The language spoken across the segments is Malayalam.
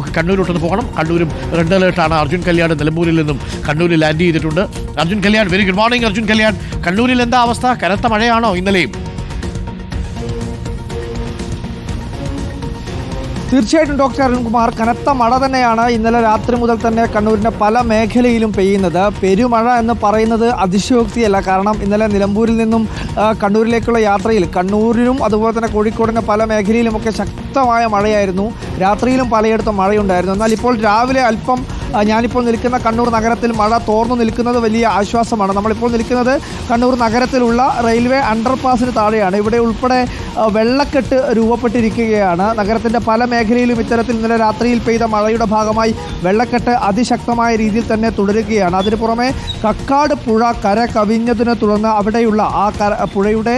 നമുക്ക് കണ്ണൂരോട്ടൊന്ന് പോകണം. കണ്ണൂരും റെഡ് അലേർട്ടാണ്. അർജുൻ കല്യാൺ നിലമ്പൂരിൽ നിന്നും കണ്ണൂരിൽ ലാൻഡ് ചെയ്തിട്ടുണ്ട്. Arjun Kalyan, very good morning Arjun Kalyan. കണ്ണൂരിൽ എന്താ അവസ്ഥ? കനത്ത മഴയാണോ ഇന്നലെയും? തീർച്ചയായിട്ടും ഡോക്ടർ അരുൺകുമാർ, കനത്ത മഴ തന്നെയാണ് ഇന്നലെ രാത്രി മുതൽ തന്നെ കണ്ണൂരിൻ്റെ പല മേഖലയിലും പെയ്യുന്നത്. പെരുമഴ എന്ന് പറയുന്നത് അതിശയോക്തിയല്ല. കാരണം ഇന്നലെ നിലമ്പൂരിൽ നിന്നും കണ്ണൂരിലേക്കുള്ള യാത്രയിൽ കണ്ണൂരിലും അതുപോലെ തന്നെ കോഴിക്കോടിൻ്റെ പല മേഖലയിലുമൊക്കെ ശക്തമായ മഴയായിരുന്നു. രാത്രിയിലും പലയിടത്തും മഴയുണ്ടായിരുന്നു. എന്നാൽ ഇപ്പോൾ രാവിലെ അല്പം ഞാനിപ്പോൾ നിൽക്കുന്ന കണ്ണൂർ നഗരത്തിൽ മഴ തോർന്നു നിൽക്കുന്നത് വലിയ ആശ്വാസമാണ്. നമ്മളിപ്പോൾ നിൽക്കുന്നത് കണ്ണൂർ നഗരത്തിലുള്ള റെയിൽവേ അണ്ടർപാസിന് താഴെയാണ്. ഇവിടെ ഉൾപ്പെടെ വെള്ളക്കെട്ട് രൂപപ്പെട്ടിരിക്കുകയാണ്. നഗരത്തിൻ്റെ പല മേഖലയിലും ഇത്തരത്തിൽ ഇന്നലെ രാത്രിയിൽ പെയ്ത മഴയുടെ ഭാഗമായി വെള്ളക്കെട്ട് അതിശക്തമായ രീതിയിൽ തന്നെ തുടരുകയാണ്. അതിന് പുറമെ കക്കാട് പുഴ കര കവിഞ്ഞതിനെ തുടർന്ന് അവിടെയുള്ള ആ പുഴയുടെ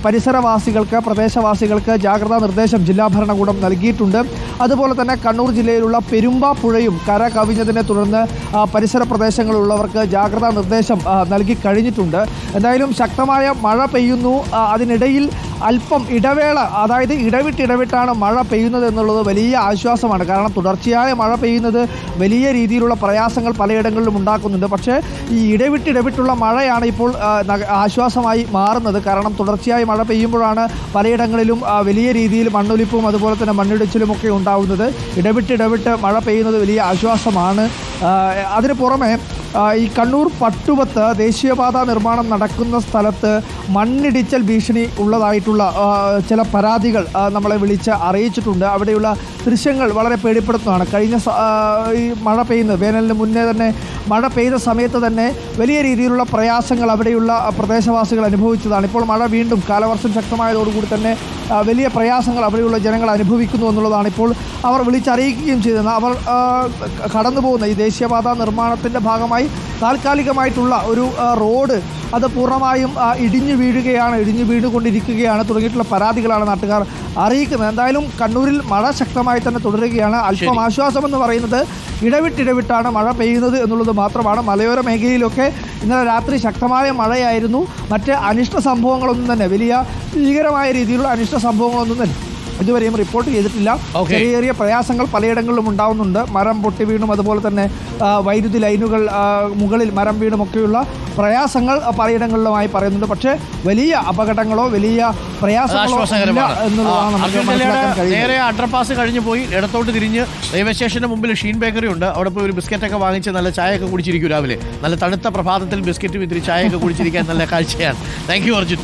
പരിസരവാസികൾക്ക്, പ്രദേശവാസികൾക്ക് ജാഗ്രതാ നിർദ്ദേശം ജില്ലാ ഭരണകൂടം നൽകിയിട്ടുണ്ട്. അതുപോലെ തന്നെ കണ്ണൂർ ജില്ലയിലുള്ള പെരുമ്പ പുഴയും കര കവിഞ്ഞതിനെ തുടർന്ന് പരിസര പ്രദേശങ്ങളിലുള്ളവർക്ക് ജാഗ്രതാ നിർദ്ദേശം നൽകി കഴിഞ്ഞിട്ടുണ്ട്. എന്തായാലും ശക്തമായ മഴ പെയ്യുന്നു. അതിനിടയിൽ അല്പം ഇടവേള, അതായത് ഇടവിട്ടിടവിട്ടാണ് മഴ പെയ്യുന്നത് എന്നുള്ളത് വലിയ ആശ്വാസമാണ്. കാരണം തുടർച്ചയായ മഴ പെയ്യുന്നത് വലിയ രീതിയിലുള്ള പ്രയാസങ്ങൾ പലയിടങ്ങളിലും ഉണ്ടാക്കുന്നുണ്ട്. പക്ഷേ ഈ ഇടവിട്ടിടവിട്ടുള്ള മഴയാണ് ഇപ്പോൾ ആശ്വാസമായി മാറുന്നത്. കാരണം തുടർച്ചയായി മഴ പെയ്യുമ്പോഴാണ് പലയിടങ്ങളിലും വലിയ രീതിയിൽ മണ്ണൊലിപ്പും അതുപോലെ തന്നെ മണ്ണിടിച്ചിലുമൊക്കെ ഉണ്ടാകുന്നത്. ഇടവിട്ടിടവിട്ട് മഴ പെയ്യുന്നത് വലിയ ആശ്വാസമാണ്. അതിന് പുറമെ ഈ കണ്ണൂർ പട്ടുവത്ത് ദേശീയപാത നിർമ്മാണം നടക്കുന്ന സ്ഥലത്ത് മണ്ണിടിച്ചൽ ഭീഷണി ഉള്ളതായിട്ടുള്ള ചില പരാതികൾ നമ്മളെ വിളിച്ച് അറിയിച്ചിട്ടുണ്ട്. അവിടെയുള്ള ദൃശ്യങ്ങൾ വളരെ പേടിപ്പെടുത്തുന്നതാണ്. കഴിഞ്ഞ ഈ മഴ പെയ്യുന്നത് വേനലിന് മുന്നേ തന്നെ മഴ പെയ്ത സമയത്ത് തന്നെ വലിയ രീതിയിലുള്ള പ്രയാസങ്ങൾ അവിടെയുള്ള പ്രദേശവാസികൾ അനുഭവിച്ചതാണ്. ഇപ്പോൾ മഴ വീണ്ടും കാലവർഷം ശക്തമായതോടുകൂടി തന്നെ വലിയ പ്രയാസങ്ങൾ അവിടെയുള്ള ജനങ്ങൾ അനുഭവിക്കുന്നു എന്നുള്ളതാണ് ഇപ്പോൾ അവർ വിളിച്ചറിയിക്കുകയും ചെയ്തത്. അവർ കടന്നു പോകുന്ന ഈ ദേശീയപാത നിർമ്മാണത്തിൻ്റെ ഭാഗമായി താൽക്കാലികമായിട്ടുള്ള ഒരു റോഡ് അത് പൂർണ്ണമായും ഇടിഞ്ഞു വീഴുകൊണ്ടിരിക്കുകയാണ് തുടങ്ങിയിട്ടുള്ള പരാതികളാണ് നാട്ടുകാർ അറിയിക്കുന്നത്. എന്തായാലും കണ്ണൂരിൽ മഴ ശക്തമായി തന്നെ തുടരുകയാണ്. അല്പം ആശ്വാസമെന്ന് പറയുന്നത് ഇടവിട്ടിടവിട്ടാണ് മഴ പെയ്യുന്നത് എന്നുള്ളത് മാത്രമാണ്. മലയോര മേഖലയിലൊക്കെ ഇന്നലെ രാത്രി ശക്തമായ മഴയായിരുന്നു. മറ്റ് അനിഷ്ട സംഭവങ്ങളൊന്നും തന്നെ, വലിയ ഭീകരമായ രീതിയിലുള്ള അനിഷ്ട സംഭവങ്ങളൊന്നും തന്നെ ഇതുവരെയും റിപ്പോർട്ട് ചെയ്തിട്ടില്ല. ചെറിയ ചെറിയ പ്രയാസങ്ങൾ പലയിടങ്ങളിലും ഉണ്ടാവുന്നുണ്ട്. മരം പൊട്ടി വീണും അതുപോലെ തന്നെ വൈദ്യുതി ലൈനുകൾ മുകളിൽ മരം വീണുമൊക്കെയുള്ള പ്രയാസങ്ങൾ പലയിടങ്ങളിലുമായി പറയുന്നുണ്ട്. പക്ഷേ വലിയ അപകടങ്ങളോ വലിയ പ്രയാസങ്ങളോ എന്നുള്ളതാണ്. നേരെ അണ്ടർപാസ് കഴിഞ്ഞ് പോയി ഇടത്തോട്ട് തിരിഞ്ഞ് റെയിൽവേ സ്റ്റേഷന് മുമ്പിൽ ഷീൻ ബേക്കറി ഉണ്ട്. അവിടെ പോയി ഒരു ബിസ്ക്കറ്റൊക്കെ വാങ്ങിച്ച് നല്ല ചായയൊക്കെ കുടിച്ചിരിക്കും. രാവിലെ നല്ല തണുത്ത പ്രഭാതത്തിൽ ബിസ്ക്കറ്റും ഇത്തിരി ചായയൊക്കെ കുടിച്ചിരിക്കാൻ നല്ല കാഴ്ചയാണ്. Thank you Arjun.